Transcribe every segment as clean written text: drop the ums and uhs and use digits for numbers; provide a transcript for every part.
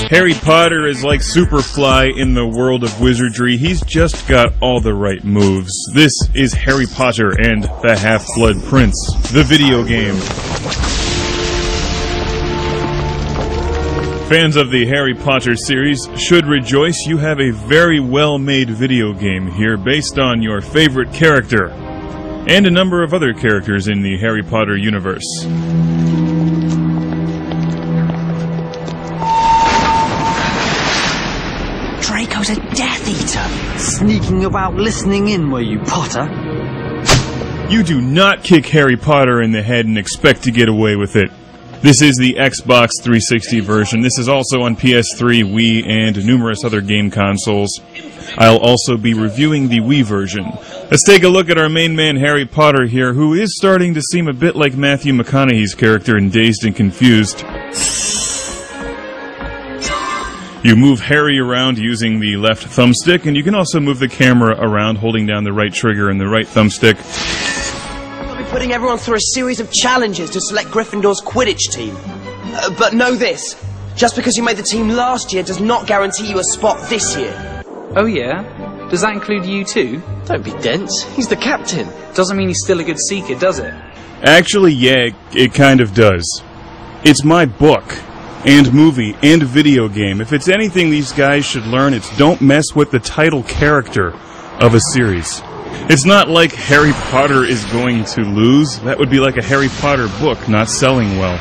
Harry Potter is like Superfly in the world of wizardry. He's just got all the right moves. This is Harry Potter and the Half-Blood Prince, the video game. Fans of the Harry Potter series should rejoice. You have a very well-made video game here based on your favorite character and a number of other characters in the Harry Potter universe. Draco's a Death Eater! Sneaking about listening in, were you, Potter? You do not kick Harry Potter in the head and expect to get away with it. This is the Xbox 360 version. This is also on PS3, Wii, and numerous other game consoles. I'll also be reviewing the Wii version. Let's take a look at our main man Harry Potter here, who is starting to seem a bit like Matthew McConaughey's character in Dazed and Confused. You move Harry around using the left thumbstick, and you can also move the camera around holding down the right trigger and the right thumbstick. We'll be putting everyone through a series of challenges to select Gryffindor's Quidditch team. But know this, just because you made the team last year does not guarantee you a spot this year. Oh yeah? Does that include you too? Don't be dense, he's the captain. Doesn't mean he's still a good seeker, does it? Actually, yeah, it kind of does. It's my book. And movie, and video game. If it's anything these guys should learn, it's don't mess with the title character of a series. It's not like Harry Potter is going to lose. That would be like a Harry Potter book not selling well.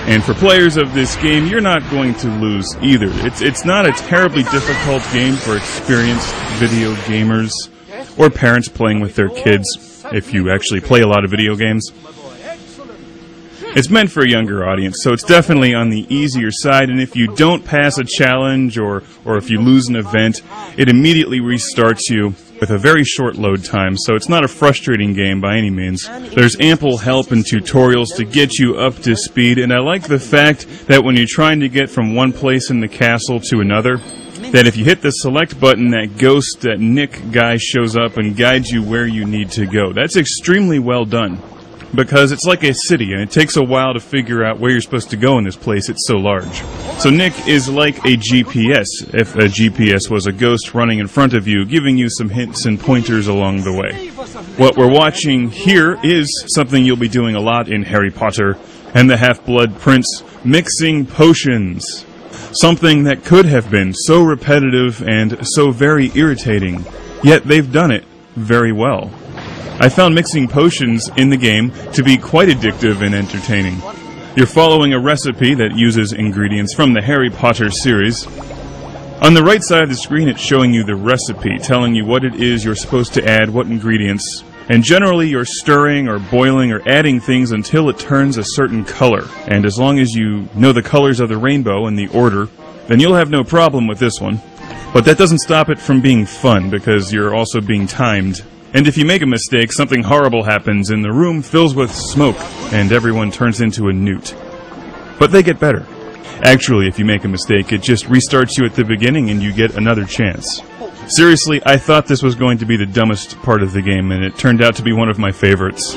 And for players of this game, you're not going to lose either. It's not a terribly difficult game for experienced video gamers or parents playing with their kids, if you actually play a lot of video games. It's meant for a younger audience, so it's definitely on the easier side, and if you don't pass a challenge or if you lose an event, it immediately restarts you with a very short load time, so it's not a frustrating game by any means. There's ample help and tutorials to get you up to speed, and I like the fact that when you're trying to get from one place in the castle to another, that if you hit the select button, that ghost, that Nick guy shows up and guides you where you need to go. That's extremely well done. Because it's like a city, and it takes a while to figure out where you're supposed to go in this place. It's so large. So Nick is like a GPS, if a GPS was a ghost running in front of you, giving you some hints and pointers along the way. What we're watching here is something you'll be doing a lot in Harry Potter and the Half-Blood Prince, mixing potions. Something that could have been so repetitive and so very irritating, yet they've done it very well. I found mixing potions in the game to be quite addictive and entertaining. You're following a recipe that uses ingredients from the Harry Potter series. On the right side of the screen, it's showing you the recipe, telling you what it is you're supposed to add, what ingredients, and generally you're stirring or boiling or adding things until it turns a certain color. And as long as you know the colors of the rainbow and the order, then you'll have no problem with this one. But that doesn't stop it from being fun, because you're also being timed. And if you make a mistake, something horrible happens and the room fills with smoke and everyone turns into a newt. But they get better. Actually, if you make a mistake, it just restarts you at the beginning and you get another chance. Seriously, I thought this was going to be the dumbest part of the game, and it turned out to be one of my favorites.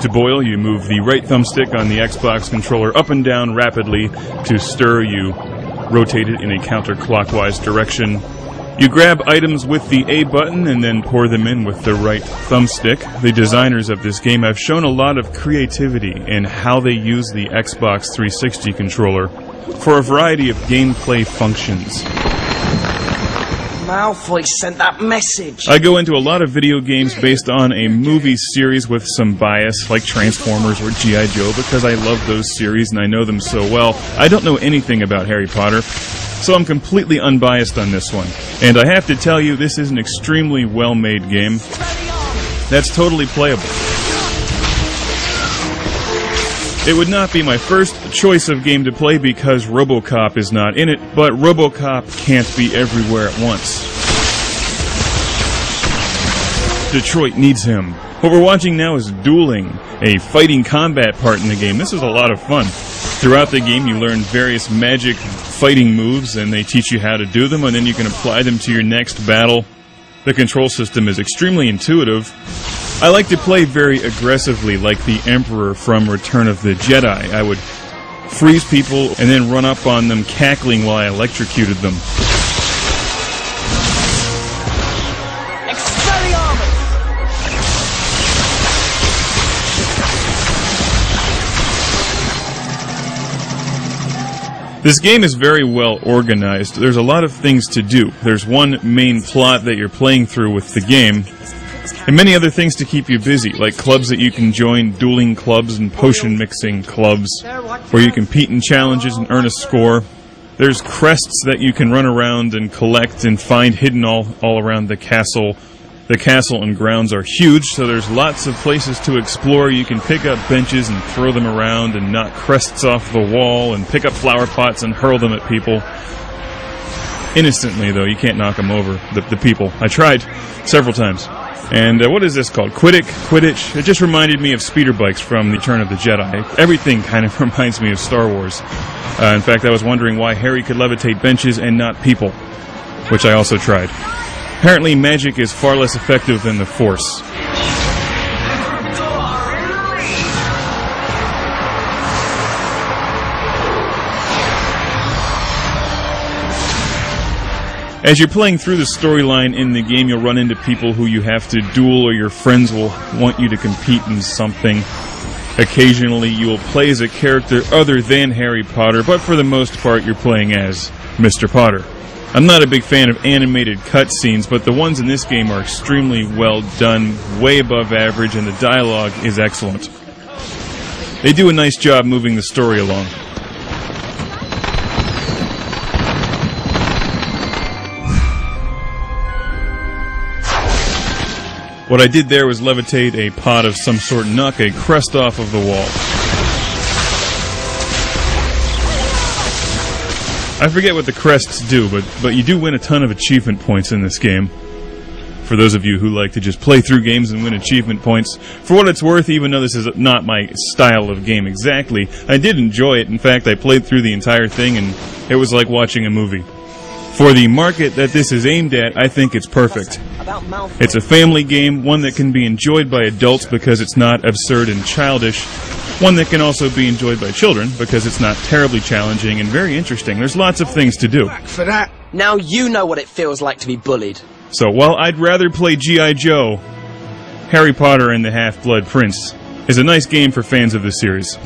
To boil, you move the right thumbstick on the Xbox controller up and down rapidly. To stir, you rotate it in a counterclockwise direction. You grab items with the A button and then pour them in with the right thumbstick. The designers of this game have shown a lot of creativity in how they use the Xbox 360 controller for a variety of gameplay functions. Malfoy sent that message. I go into a lot of video games based on a movie series with some bias, like Transformers or G.I. Joe, because I love those series and I know them so well. I don't know anything about Harry Potter, so I'm completely unbiased on this one. And I have to tell you, this is an extremely well-made game that's totally playable. It would not be my first choice of game to play because RoboCop is not in it, but RoboCop can't be everywhere at once. Detroit needs him. What we're watching now is dueling, a fighting combat part in the game. This is a lot of fun. Throughout the game, you learn various magic fighting moves, and they teach you how to do them, and then you can apply them to your next battle. The control system is extremely intuitive. I like to play very aggressively, like the Emperor from Return of the Jedi. I would freeze people and then run up on them cackling while I electrocuted them. This game is very well organized. There's a lot of things to do. There's one main plot that you're playing through with the game, and many other things to keep you busy, like clubs that you can join, dueling clubs and potion mixing clubs, where you compete in challenges and earn a score. There's crests that you can run around and collect and find hidden all around the castle. The castle and grounds are huge, so there's lots of places to explore. You can pick up benches and throw them around and knock crests off the wall and pick up flower pots and hurl them at people. Innocently, though, you can't knock them over, the people. I tried several times. And what is this called? Quidditch? It just reminded me of speeder bikes from the Return of the Jedi. Everything kind of reminds me of Star Wars. In fact, I was wondering why Harry could levitate benches and not people, which I also tried. Apparently, magic is far less effective than the Force. As you're playing through the storyline in the game, you'll run into people who you have to duel, or your friends will want you to compete in something. Occasionally, you will play as a character other than Harry Potter, but for the most part, you're playing as Mr. Potter. I'm not a big fan of animated cutscenes, but the ones in this game are extremely well done, way above average, and the dialogue is excellent. They do a nice job moving the story along. What I did there was levitate a pot of some sort and knock a crest off of the wall. I forget what the crests do, but you do win a ton of achievement points in this game. For those of you who like to just play through games and win achievement points. For what it's worth, even though this is not my style of game exactly, I did enjoy it. In fact, I played through the entire thing and it was like watching a movie. For the market that this is aimed at, I think it's perfect. It's a family game, one that can be enjoyed by adults because it's not absurd and childish, one that can also be enjoyed by children because it's not terribly challenging and very interesting. There's lots of things to do. Now you know what it feels like to be bullied. So while I'd rather play G.I. Joe, Harry Potter and the Half-Blood Prince is a nice game for fans of the series.